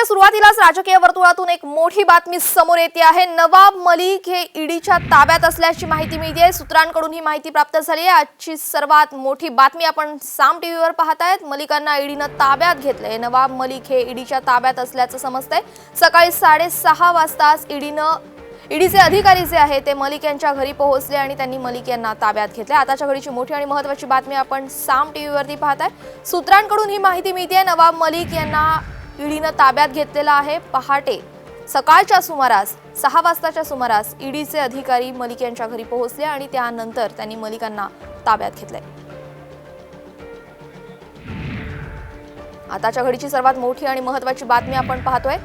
बुलेटिनच्या सुरुवातीलाच राजकीय वर्तुळातून एक मोठी बातमी समोर येते आहे। नवाब मलिक हे ईडीच्या ताब्यात असल्याची माहिती मिळते। सूत्रांकडून ही माहिती प्राप्त झाली आहे। आजची सर्वात मोठी बातमी आपण साम टीव्हीवर पाहतायत। मलिकांना ईडीनं ताब्यात घेतलंय। नवाब मलिक हे ईडीच्या ताब्यात असल्याचं समजतंय। सकाळी 6:30 वाजताच ईडीचे अधिकारी जे आहेत ते मलिक यांच्या घरी पोहोचले आणि त्यांनी मलिक यांना ताब्यात घेतले। आताच्या घडीची मोठी आणि महत्त्वाची बातमी आपण साम टीव्हीवरती पाहताय। सूत्रांकडून ही माहिती मिळते। नवाब मलिक यांना ईडीनं ताब्यात घेतलेला आहे। पहाटे सकाळच्या सुमारास 6 वाजताच्या सुमारास ईडीचे अधिकारी मलिक यांच्या घरी पोहोचले आणि त्यानंतर त्यांनी मलिकांना ताब्यात घेतले। आताच्या घडीची सर्वात मोठी आणि महत्त्वाची बातमी आपण पाहतोय।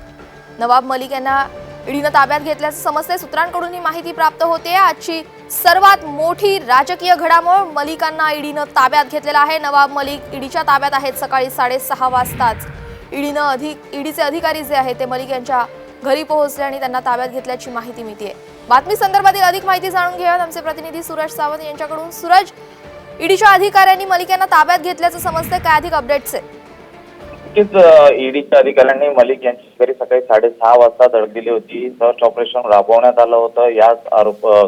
नवाब मलिक यांना ईडीनं ताब्यात घेतल्याचं समजतंय। सूत्रांकडून ही माहिती प्राप्त होते। आजची सर्वात मोठी राजकीय घडामोड, मलिकांना ईडीनं ताब्यात घेतलेला आहे। नवाब मलिक ईडीच्या ताब्यात आहेत। सकाळी 6:30 वाजताच ईडीचे अधिकारी जे आहेत ते मलिक यांच्या घरी पोहोचले आणि त्यांना ताब्यात घेतल्याची माहिती मिळते। बातमी संदर्भातील अधिक माहिती जाणून घेऊयात आमचे प्रतिनिधी सूरज सावंत यांच्याकडून। सूरज, ईडीच्या अधिकाऱ्यांनी मलिक यांना ताब्यात घेतल्याचं समजतंय, काय अधिक अपडेट्स आहेत? ईडीच्या अधिकाऱ्यांनी मलिक यांची घरी सकाळी 6:30 वाजता धडक दिली होती। सर्च ऑपरेशन राबवण्यात आलं होतं। याच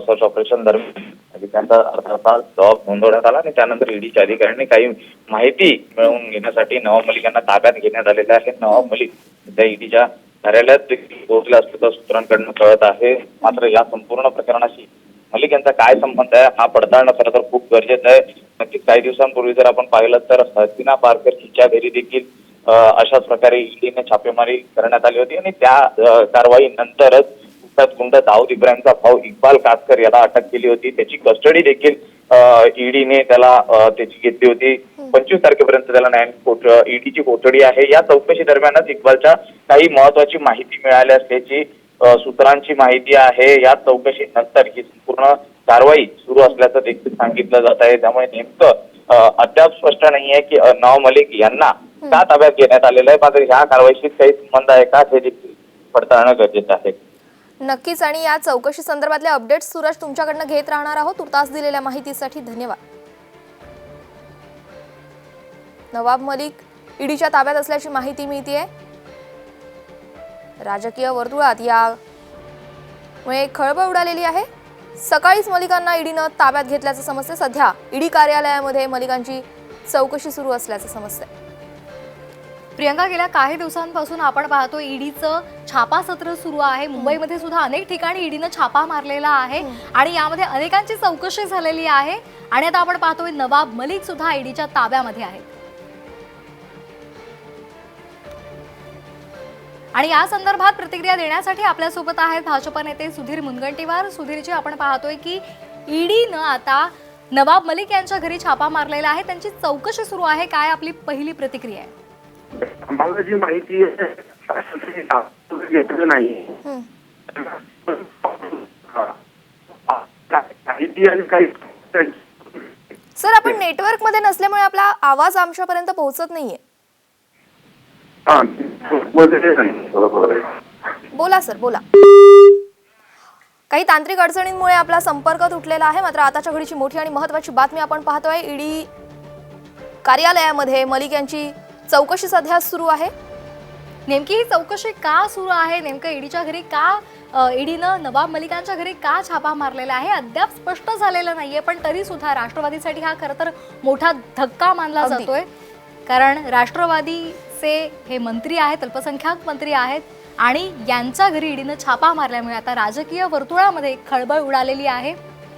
सर्च ऑपरेशन दरम्यान त्यांचा अर्धा तास जबाब नोंदवण्यात आला आणि त्यानंतर ईडीच्या अधिकाऱ्यांनी काही माहिती मिळवून घेण्यासाठी नवाब मलिक यांना ताब्यात घेण्यात आलेले आहे। नवाब मलिक त्या ईडीच्या कार्यालयात पोहोचले असल्याचं सूत्रांकडून कळत आहे। मात्र या संपूर्ण प्रकरणाशी मलिक यांचा काय संबंध आहे हा पडताळणं खरं तर खूप गरजेचं आहे। नक्कीच काही दिवसांपूर्वी जर आपण पाहिलं तर हसीना पारकर हिच्या घरी देखील अशाच प्रकारे ईडीने छापेमारी करण्यात आली होती आणि त्या कारवाईनंतरच कुख्यात गुंड दाऊद इब्राहिमचा भाऊ इक्बाल कासकर याला अटक केली होती। त्याची कस्टडी देखील ईडीने त्याची घेतली होती। 25 तारखेपर्यंत त्याला ईडीची कोठडी आहे। या चौकशी दरम्यानच इक्बालच्या काही महत्वाची माहिती मिळाली असल्याची सूत्रांची माहिती आहे। या चौकशीनंतर ही संपूर्ण कारवाई सुरू असल्याचं देखील सांगितलं जात आहे। त्यामुळे नेमकं अद्याप स्पष्ट नाहीये की नवाब मलिक यांना का ताब्यात घेण्यात आलेलं आहे, मात्र ह्या कारवाईशी काही संबंध आहे का हे देखील पडताळणं गरजेचं आहे। नक्कीच, आणि या चौकशी संदर्भातले अपडेट्स सूरज तुमच्याकडनं घेत राहणार आहोत। तुर्तास दिलेल्या माहितीसाठी धन्यवाद। नवाब मलिक ईडीच्या ताब्यात असल्याची माहिती मिळतेय। राजकीय वर्तुळात यामुळे खळबळ उडालेली आहे। सकाळीच मलिकांना ईडीनं ताब्यात घेतल्याचं समजतंय। सध्या ईडी कार्यालयामध्ये मलिकांची चौकशी सुरू असल्याचं समजतंय। प्रियंका, गेल्या काही दिवसांपासून आपण पाहतो ईडीचं छापा सत्र सुरू आहे। मुंबईमध्ये सुद्धा अनेक ठिकाणी ईडीनं छापा मारलेला आहे आणि यामध्ये अनेकांची चौकशी झालेली आहे आणि आता आपण पाहतोय नवाब मलिक सुद्धा ईडीच्या ताब्यामध्ये आहे। आणि या संदर्भात प्रतिक्रिया देण्यासाठी आपल्यासोबत आहेत भाजप नेते सुधीर मुनगंटीवार। सुधीरजी, आपण पाहतोय की ईडीनं आता नवाब मलिक यांच्या घरी छापा मारलेला आहे, त्यांची चौकशी सुरू आहे, काय आपली पहिली प्रतिक्रिया आहे? आम्हाला जी माहिती घेतलं नाही सर, आपण नेटवर्क मध्ये नसल्यामुळे आपला आवाज आमच्यापर्यंत पोहोचत नाहीये। बोला सर, बोला। काही तांत्रिक अडचणींमुळे आपला संपर्क तुटलेला आहे। मात्र आताच्या घडीची मोठी आणि महत्त्वाची बातमी आपण पाहतोय। ईडी कार्यालयामध्ये मलिक यांची चौकशी सध्या सुरू आहे। नेमकी ही चौकशी का सुरू आहे, नेमकं ईडीच्या घरी का ईडीनं नवाब मलिकांच्या घरी का छापा मारलेला आहे अद्याप स्पष्ट झालेलं नाहीये। पण तरी सुद्धा राष्ट्रवादीसाठी हा खरं तर मोठा धक्का मानला जातोय, कारण राष्ट्रवादीचे हे मंत्री आहेत, अल्पसंख्याक मंत्री आहेत आणि यांच्या घरी ईडीनं छापा मारल्यामुळे आता राजकीय वर्तुळामध्ये खळबळ उडालेली आहे।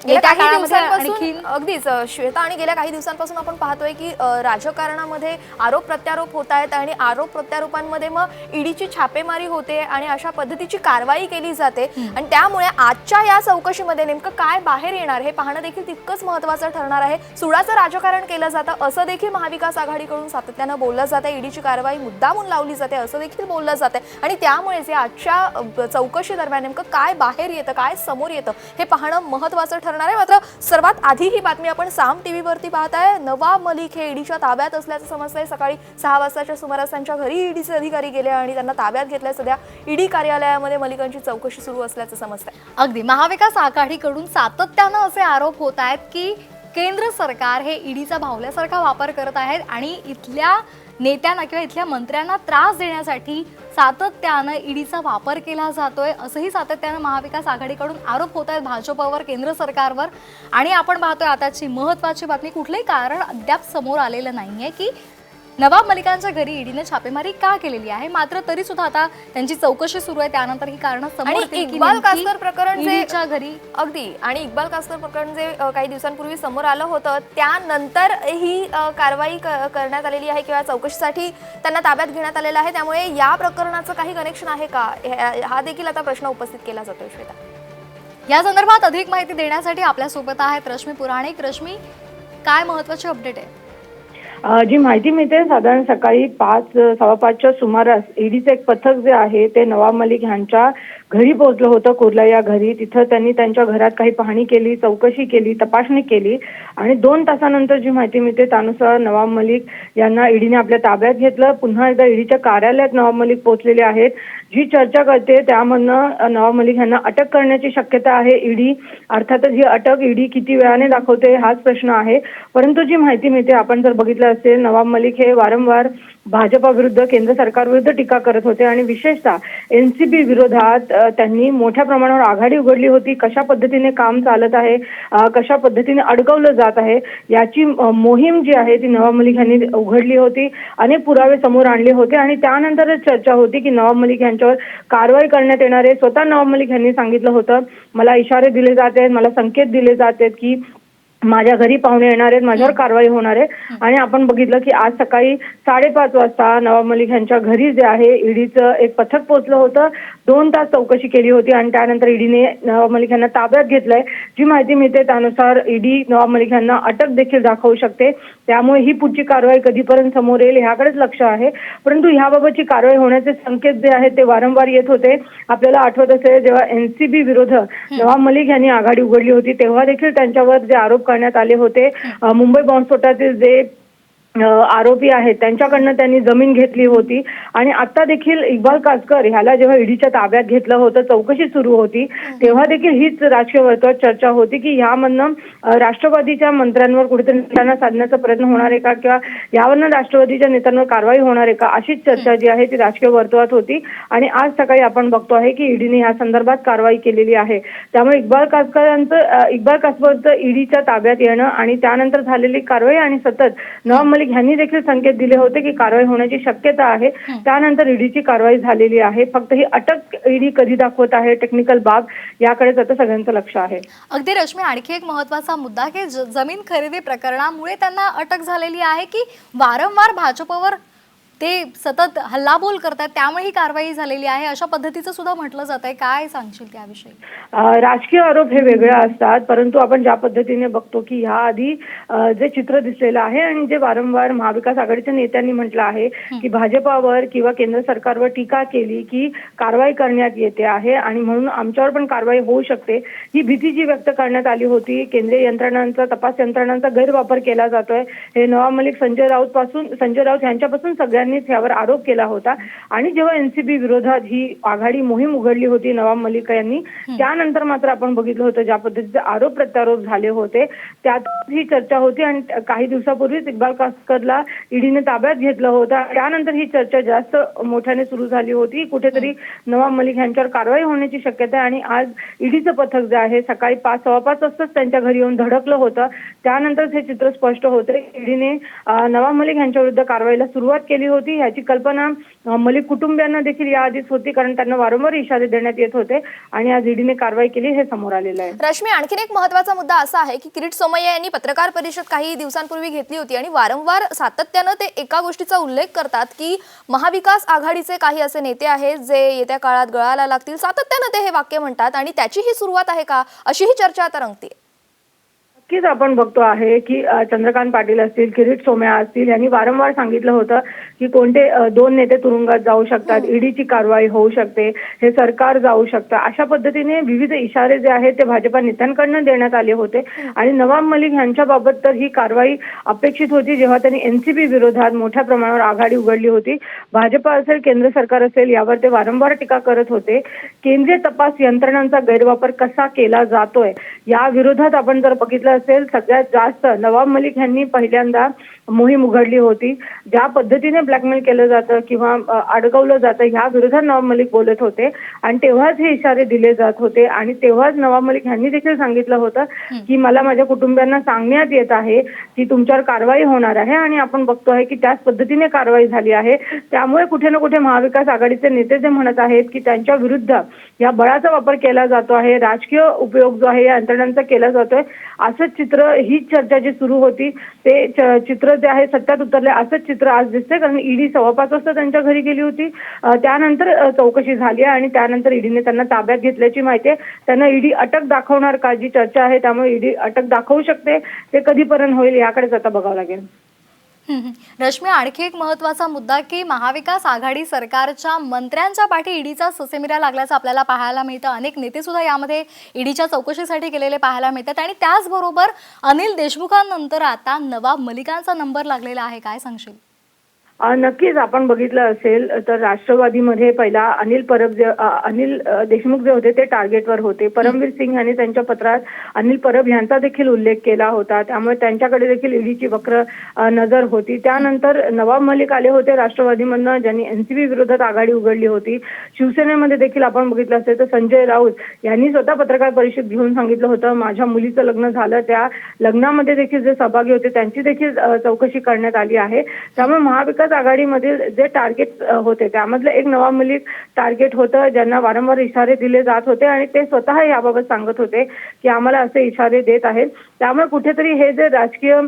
गेल्या काही दिवसांपासून अगदीच श्वेता, आणि गेल्या काही दिवसांपासून आपण पाहतोय की राजकारणामध्ये आरोप प्रत्यारोप होत आहेत आणि आरोप प्रत्यारोपांमध्ये मग ईडीची छापेमारी होते आणि अशा पद्धतीची कारवाई केली जाते आणि त्यामुळे आजच्या या चौकशीमध्ये नेमकं काय बाहेर येणार हे पाहणं देखील तितकंच महत्त्वाचं ठरणार आहे। सुडाचं राजकारण केलं जातं असं देखील महाविकास आघाडीकडून सातत्यानं बोललं जातं। ईडीची कारवाई मुद्दामून लावली जाते असं देखील बोललं जातं आणि त्यामुळेच या आजच्या चौकशी दरम्यान नेमकं काय बाहेर येतं, काय समोर येतं हे पाहणं महत्त्वाचं ठरणार आहे। मात्र सर्वात आधी ही बातमी आपण साम टीव्हीवरती पाहताय। नवाब मलिक हे ईडीच्या ताब्यात असल्याचं समजतंय। सकाळी 6 वाजताच्या सुमारास त्यांच्या घरी ईडीचे अधिकारी गेले आणि त्यांना ताब्यात घेतलंय। सध्या ईडी कार्यालयामध्ये मलिकांची चौकशी सुरू असल्याचं समजतंय। अगदी महाविकास आघाडीकडून सातत्यानं असे आरोप होत आहेत की केंद्र सरकार हे ईडीचा भावल्यासारखा वापर करत आहेत आणि इथल्या नेत्यांना किंवा इथल्या मंत्र्यांना त्रास देण्यासाठी सातत्यानं ईडीचा वापर केला जातोय असंही सातत्यानं महाविकास आघाडीकडून आरोप होत आहेत भाजपवर, केंद्र सरकारवर. आणि आपण पाहतोय आताची महत्त्वाची बातमी, कुठलंही कारण अद्याप समोर आलेलं नाहीये की नवाब मलिकांच्या घरी ईडीने छापेमारी का केलेली आहे. मात्र तरी सुद्धा आता त्यांची चौकशी सुरू आहे, त्यानंतर ही कारण समोर आणि येतील की इक्बाल नेमकी कासकर प्रकरण जे ईडीच्या घरी अगदी आणि इक्बाल कासकर प्रकरण जे काही दिवसांपूर्वी समोर आलं होतं त्यानंतर ही कारवाई करण्यात आलेली आहे किंवा चौकशीसाठी त्यांना ताब्यात घेण्यात आलेलं आहे. त्यामुळे या प्रकरणाचं काही कनेक्शन आहे का, हा देखील आता प्रश्न उपस्थित केला जातोय. श्वेता, या संदर्भात अधिक माहिती देण्यासाठी आपल्यासोबत आहेत रश्मी पुराणिक. रश्मी, काय महत्त्वाची अपडेट आहे? जी माहिती मिळते साधारण सकाळी 5:15च्या सुमारास ईडीचं एक पथक जे आहे ते नवाब मलिक यांच्या घरी पोहोचलं होतं, कुर्ला या घरी. तिथं त्यांनी त्यांच्या घरात काही पाहणी केली, चौकशी केली, तपासणी केली आणि 2 तासानंतर जी माहिती मिळते त्यानुसार नवाब मलिक यांना ईडीने आपल्या ताब्यात घेतलं. पुन्हा एकदा ईडीच्या कार्यालयात नवाब मलिक पोहोचलेले आहेत. जी चर्चा करते त्यामधनं नवाब मलिक यांना अटक करण्याची शक्यता आहे. ईडी अर्थातच ही अटक ईडी किती वेळाने दाखवते हाच प्रश्न आहे. परंतु जी माहिती मिळते, आपण जर बघितलं असेल, नवाब मलिक हे वारंवार भाजपा विरुद्ध, केंद्र सरकारविरुद्ध टीका करत होते आणि विशेषतः एनसीबी विरोधात त्यांनी मोठ्या प्रमाणावर आघाडी उघडली होती. कशा पद्धतीने काम चालत आहे, कशा पद्धतीने अडकवलं जात आहे याची मोहीम जी आहे ती नवाब मलिक यांनी उघडली होती. अनेक पुरावे समोर आणले होते आणि त्यानंतरच चर्चा होती की नवाब मलिक यांच्यावर कारवाई करण्यात येणार आहे. स्वतः नवाब मलिक यांनी सांगितलं होतं, मला इशारे दिले जात आहेत, मला संकेत दिले जात आहेत की माझ्या घरी पाहुणे येणार आहेत, माझ्यावर कारवाई होणार आहे. आणि आपण बघितलं की आज सकाळी 5:30 वाजता नवाब मलिक यांच्या घरी जे आहे ईडीचं एक पथक पोहोचलं होतं. 2 तास चौकशी केली होती आणि त्यानंतर ईडीने नवाब मलिक यांना ताब्यात घेतलंय. जी माहिती मिळते त्यानुसार ईडी नवाब मलिक यांना अटक देखील दाखवू शकते. त्यामुळे ही पुढची कारवाई कधीपर्यंत समोर येईल ह्याकडेच लक्ष आहे. परंतु ह्याबाबतची कारवाई होण्याचे संकेत जे आहेत ते वारंवार येत होते. आपल्याला आठवत असेल, जेव्हा एनसीबी विरुद्ध नवाब मलिक यांनी आघाडी उघडली होती तेव्हा देखील त्यांच्यावर जे आरोप करण्यात आले होते, मुंबई बॉम्बस्फोटातील जे आरोपी आहेत त्यांच्याकडनं त्यांनी जमीन घेतली होती. आणि आता देखील इक्बाल कासकर ह्याला जेव्हा ईडीच्या ताब्यात घेतलं होतं, चौकशी सुरू होती, तेव्हा देखील हीच राजकीय वर्तुळात चर्चा होती की यामधनं राष्ट्रवादीच्या मंत्र्यांवर कुठेतरी निशाणा साधण्याचा प्रयत्न होणार आहे का, किंवा यावरनं राष्ट्रवादीच्या नेत्यांवर कारवाई होणार आहे का, अशीच चर्चा जी आहे ती राजकीय वर्तुळात होती. आणि आज सकाळी आपण बघतो आहे की ईडीने या संदर्भात कारवाई केलेली आहे. त्यामुळे इक्बाल कासकरचं ईडीच्या ताब्यात येणं आणि त्यानंतर झालेली कारवाई आणि सतत नवाब मलिक यांनी देखील संकेत दिले होते की कारवाई होण्याची शक्यता आहे. त्यानंतर ईडीची कारवाई झालेली आहे. फक्त ही अटक ईडी कधी दाखवत आहे, टेक्निकल बाब, याकडेच आता सगळ्यांचं लक्ष आहे. अगदी रश्मी, आणखी एक महत्त्वाचा मुद्दा की जमीन खरेदी प्रकरणामुळे त्यांना अटक झालेली आहे की वारंवार भाजपवर ते सतत हल्लाबोल करतात त्यामुळे ही कारवाई झालेली आहे, अशा पद्धतीचं सुद्धा म्हटलं जात आहे. काय सांगशील त्याविषयी? राजकीय आरोप हे वेगळे असतात, परंतु आपण ज्या पद्धतीने बघतो की ह्या आधी जे चित्र दिसलेलं आहे आणि जे वारंवार महाविकास आघाडीच्या नेत्यांनी म्हटलं आहे की भाजपावर किंवा केंद्र सरकारवर टीका केली की कारवाई करण्यात येते आहे आणि म्हणून आमच्यावर पण कारवाई होऊ शकते, ही भीती जी व्यक्त करण्यात आली होती. केंद्रीय यंत्रणांचा, तपास यंत्रणांचा गैरवापर केला जातोय, हे नवाब मलिक, संजय राऊत यांच्यापासून सगळ्यांनी यावर आरोप केला होता. आणि जेव्हा एनसीबी विरोधात ही आघाडी मोहीम उघडली होती नवाब मलिक यांनी, त्यानंतर मात्र आपण बघितलं होतं ज्या पद्धतीचे आरोप प्रत्यारोप झाले होते त्यात ही चर्चा होती. आणि काही दिवसापूर्वीच इक्बाल कासकरला ईडीने ताब्यात घेतलं होतं. त्यानंतर ही चर्चा जास्त मोठ्याने सुरू झाली होती, कुठेतरी नवाब मलिक यांच्यावर कारवाई होण्याची शक्यता आहे. आणि आज ईडीचं पथक जे आहे सकाळी 5:15 वाजताच त्यांच्या घरी येऊन धडकलं होतं. त्यानंतरच हे चित्र स्पष्ट होते. ईडीने नवाब मलिक यांच्या विरुद्ध कारवाईला सुरुवात केली होती. याची कल्पना मलिक कुटुंबियांना देखील याआधीच होती, कारण त्यांना वारंवार इशारे देण्यात येत होते आणि आज ईडीने कारवाई केली हे समोर आलेलं आहे. रश्मी, आणखीन एक महत्त्वाचा मुद्दा असा आहे की किरीट सोमय्या यांनी पत्रकार परिषद काही दिवसांपूर्वी घेतली होती आणि वारंवार सातत्यानं ते एका गोष्टीचा उल्लेख करतात की महाविकास आघाडीचे काही असे नेते आहेत जे येत्या काळात गळाला लागतील. सातत्यानं ते हे वाक्य म्हणतात आणि त्याची ही सुरुवात आहे का, अशी ही चर्चा आता रंगते. नक्कीच आपण बघतो आहे की चंद्रकांत पाटील असतील, किरीट सोमय्या असतील, यांनी वारंवार सांगितलं होतं की कोणते 2 नेते तुरुंगात जाऊ शकतात, ईडीची कारवाई होऊ शकते, हे सरकार जाऊ शकतं, अशा पद्धतीने विविध इशारे जे आहेत ते भाजपा नेत्यांकडनं देण्यात आले होते. आणि नवाब मलिक यांच्याबाबत तर ही कारवाई अपेक्षित होती जेव्हा त्यांनी एनसीबी विरोधात मोठ्या प्रमाणावर आघाडी उघडली होती. भाजपा असेल, केंद्र सरकार असेल, यावर ते वारंवार टीका करत होते. केंद्रीय तपास यंत्रणांचा गैरवापर कसा केला जातोय या विरोधात आपण जर बघितलं असेल सगळ्यात जास्त नवाब मलिक यांनी पहिल्यांदा मोहीम उघडली होती. ज्या पद्धतीने ब्लॅकमेल केलं जातं किंवा अडकवलं जातं ह्या विरोधात नवाब मलिक बोलत होते आणि तेव्हाच हे इशारे दिले जात होते आणि तेव्हाच नवाब मलिक यांनी देखील सांगितलं होतं की मला माझ्या कुटुंबियांना सांगण्यात येत आहे की तुमच्यावर कारवाई होणार आहे आणि आपण बघतो आहे की त्याच पद्धतीने कारवाई झाली आहे. त्यामुळे कुठे ना कुठे महाविकास आघाडीचे नेते जे म्हणत आहेत की त्यांच्या विरुद्ध या बळाचा वापर केला जातो आहे, राजकीय उपयोग जो आहे या यंत्रणांचा केला जातोय, असं चित्र ही चर्चा जी सुरू होती ते चित्र जे आहे सत्यात उतरले असंच चित्र आज दिसतंय. कारण ईडी 5:15 वाजता त्यांच्या घरी गेली होती. त्यानंतर चौकशी झाली आणि त्यानंतर ईडीने त्यांना ताब्यात घेतल्याची माहिती आहे. त्यांना ईडी अटक दाखवणार का जी चर्चा आहे, त्यामुळे ईडी अटक दाखवू शकते. ते कधीपर्यंत होईल याकडेच आता बघावं लागेल. रश्मी, आणखी एक महत्त्वाचा मुद्दा की महाविकास आघाडी सरकारच्या मंत्र्यांच्या पाठी ईडीचा ससेमिरा लागल्याचं आपल्याला पाहायला मिळतं. अनेक नेते सुद्धा यामध्ये ईडीच्या चौकशीसाठी गेलेले पाहायला मिळतात आणि त्याचबरोबर अनिल देशमुखांनंतर आता नवाब मलिकांचा नंबर लागलेला आहे. काय सांगशील? नक्कीच आपण बघितलं असेल तर राष्ट्रवादीमध्ये पहिला अनिल देशमुख जे होते ते टार्गेटवर होते. परमवीर सिंग यांनी त्यांच्या पत्रात अनिल परब यांचा देखील उल्लेख केला होता. त्यामुळे त्यांच्याकडे देखील ईडीची वक्र नजर होती. त्यानंतर नवाब मलिक आले होते राष्ट्रवादीमधनं, ज्यांनी एनसीपी विरोधात आघाडी उघडली होती. शिवसेनेमध्ये देखील आपण बघितलं असेल तर संजय राऊत यांनी स्वतः पत्रकार परिषद घेऊन सांगितलं होतं माझ्या मुलीचं लग्न झालं, त्या लग्नामध्ये देखील जे सहभागी होते त्यांची देखील चौकशी करण्यात आली आहे. त्यामुळे महाविकास आघाडीमधील जे टार्गेट होते त्यामधलं एक नवाब मलिक टार्गेट होतं, ज्यांना वारंवार इशारे दिले जात होते आणि ते स्वतः याबाबत सांगत होते की आम्हाला असे इशारे देत आहेत. त्यामुळे कुठेतरी हे जे राजकीय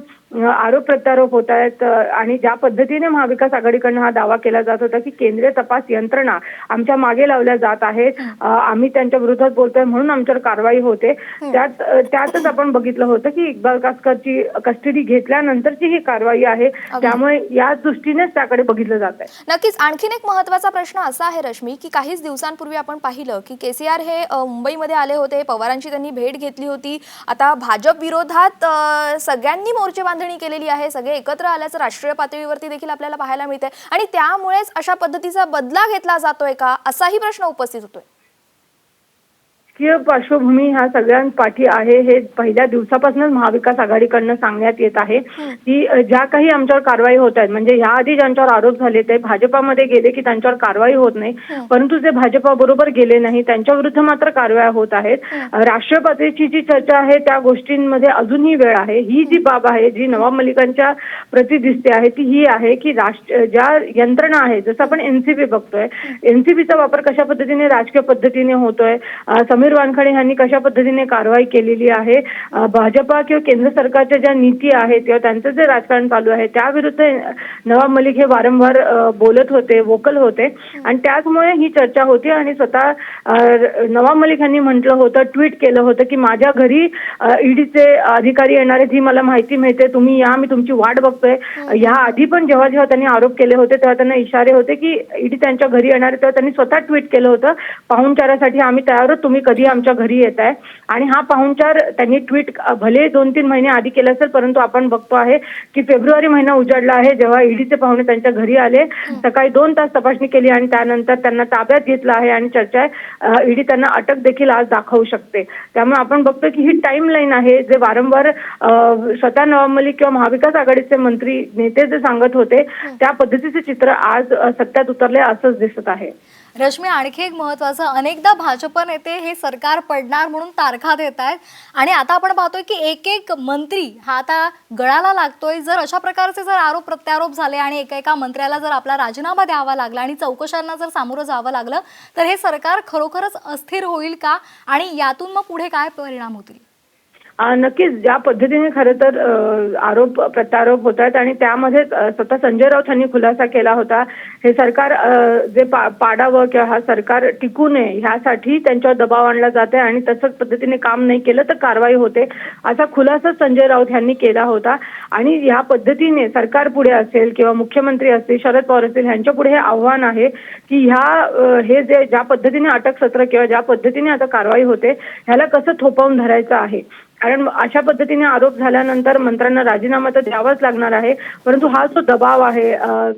आरोप प्रत्यारोप होत आहेत आणि ज्या पद्धतीने महाविकास आघाडीकडनं हा दावा केला जात होता की केंद्रीय तपास यंत्रणा आमच्या मागे लावल्या जात आहेत, आम्ही त्यांच्या विरोधात बोलतोय म्हणून आमच्यावर कारवाई होते, त्यातच आपण बघितलं होतं की इक्बाल कासकरची कस्टडी घेतल्यानंतरची ही कारवाई आहे. त्यामुळे या दृष्टीनेच त्याकडे बघितलं जात आहे. नक्कीच. आणखीन एक महत्त्वाचा प्रश्न असा आहे रश्मी की काहीच दिवसांपूर्वी आपण पाहिलं की केसीआर हे मुंबईमध्ये आले होते, पवारांची त्यांनी भेट घेतली होती. आता भाजप विरोधात सगळ्यांनी मोर्चे बांधणी केलेली आहे, सगळे एकत्र आल्याचं राष्ट्रीय पातळीवरती देखील आपल्याला पाहायला मिळतंय आणि त्यामुळेच अशा पद्धतीचा बदला घेतला जातोय का असाही प्रश्न उपस्थित होतोय. राजकीय पार्श्वभूमी ह्या सगळ्यांपाठी आहे हे पहिल्या दिवसापासूनच महाविकास आघाडीकडनं सांगण्यात येत आहे की ज्या काही आमच्यावर कारवाई होत आहेत, म्हणजे ह्याआधी ज्यांच्यावर आरोप झाले ते भाजपामध्ये गेले की त्यांच्यावर कारवाई होत नाही, परंतु जे भाजपाबरोबर गेले नाही त्यांच्या विरुद्ध मात्र कारवाया होत आहेत. राष्ट्रीय पातळीची जी चर्चा आहे त्या गोष्टींमध्ये अजूनही वेळ आहे. ही जी बाब आहे जी नवाब मलिकांच्या प्रति दिसते आहे ती ही आहे की ज्या यंत्रणा आहे, जसं आपण एनसीपी बघतोय, एनसीपीचा वापर कशा पद्धतीने राजकीय पद्धतीने होतोय, समीर वानखडे यांनी कशा पद्धतीने कारवाई केलेली आहे, भाजपा किंवा केंद्र सरकारच्या ज्या नीती आहेत किंवा त्यांचं जे राजकारण चालू आहे त्याविरुद्ध नवाब मलिक हे वारंवार बोलत होते, वोकल होते आणि त्याचमुळे ही चर्चा होती. आणि स्वतः नवाब मलिक यांनी म्हटलं होतं, ट्विट केलं होतं की माझ्या घरी ईडीचे अधिकारी येणार आहेत, ही मला माहिती मिळते, तुम्ही या, मी तुमची वाट बघतोय. या आधी पण जेव्हा जेव्हा त्यांनी आरोप केले होते तेव्हा त्यांना इशारे होते की ईडी त्यांच्या घरी येणार आहे, तेव्हा त्यांनी स्वतः ट्विट केलं होतं पाहुणचारासाठी आम्ही तयार आहोत, तुम्ही कधी आमच्या घरी येत आहे. आणि हा पाहुणचार त्यांनी ट्विट भले 2-3 महिने आधी केला असेल, परंतु आपण बघतो आहे की फेब्रुवारी महिना उजाडला आहे जेव्हा ईडीचे पाहुणे त्यांच्या घरी आले, सकाळी 2 तास तपासणी केली आणि त्यानंतर त्यांना ताब्यात घेतलं आहे आणि चर्चा आहे ईडी त्यांना अटक देखील आज दाखवू शकते. त्यामुळे आपण बघतो की ही टाइम लाईन आहे जे वारंवार स्वतः नवाब मलिक किंवा महाविकास आघाडीचे मंत्री नेते जे सांगत होते त्या पद्धतीचे चित्र आज सत्यात उतरले असंच दिसत आहे. रश्मी, आणखी एक महत्त्वाचं, अनेकदा भाजप नेते हे सरकार पडणार म्हणून तारखा देत आहेत आणि आता आपण पाहतोय की एक एक मंत्री हा आता गळाला लागतोय. जर अशा प्रकारचे जर आरोप प्रत्यारोप झाले आणि एका मंत्र्याला जर आपला राजीनामा द्यावा लागला आणि चौकशांना जर सामोरं जावं लागलं तर हे सरकार खरोखरच अस्थिर होईल का आणि यातून मग पुढे काय परिणाम होतील? नक्कीच. ज्या पद्धतीने खरं तर आरोप प्रत्यारोप होत आहेत आणि त्यामध्ये स्वतः संजय राऊत यांनी खुलासा केला होता, हे सरकार जे पाडावं किंवा हा सरकार टिकू नये ह्यासाठी त्यांच्यावर दबाव आणला जाते आणि तसंच पद्धतीने काम नाही केलं तर कारवाई होते, असा खुलासा संजय राऊत यांनी केला होता. आणि ह्या पद्धतीने सरकार पुढे असेल किंवा मुख्यमंत्री असतील, शरद पवार असतील, ह्यांच्या पुढे हे आव्हान आहे की हे जे ज्या पद्धतीने अटक सत्र किंवा ज्या पद्धतीने आता कारवाई होते ह्याला कसं थोपवून धरायचं आहे. कारण अशा पद्धतीने आरोप झाल्यानंतर मंत्र्यांना राजीनामा तर द्यावाच लागणार आहे, परंतु हा जो दबाव आहे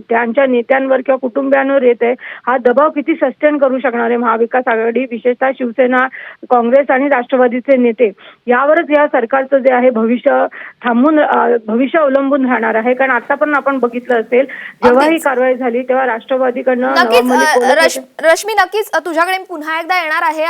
त्यांच्या नेत्यांवर किंवा कुटुंबियांवर येत आहे, हा दबाव किती सस्टेन करू शकणार आहे महाविकास आघाडी, विशेषतः शिवसेना, काँग्रेस आणि राष्ट्रवादीचे नेते, यावरच या सरकारचं जे आहे भविष्य अवलंबून राहणार आहे. कारण आता पण आपण बघितलं असेल, जेव्हा ही कारवाई झाली तेव्हा राष्ट्रवादीकडनं नक्कीच नवाब मलिक रश्मी, नक्कीच तुझ्याकडे मी पुन्हा एकदा येणार आहे.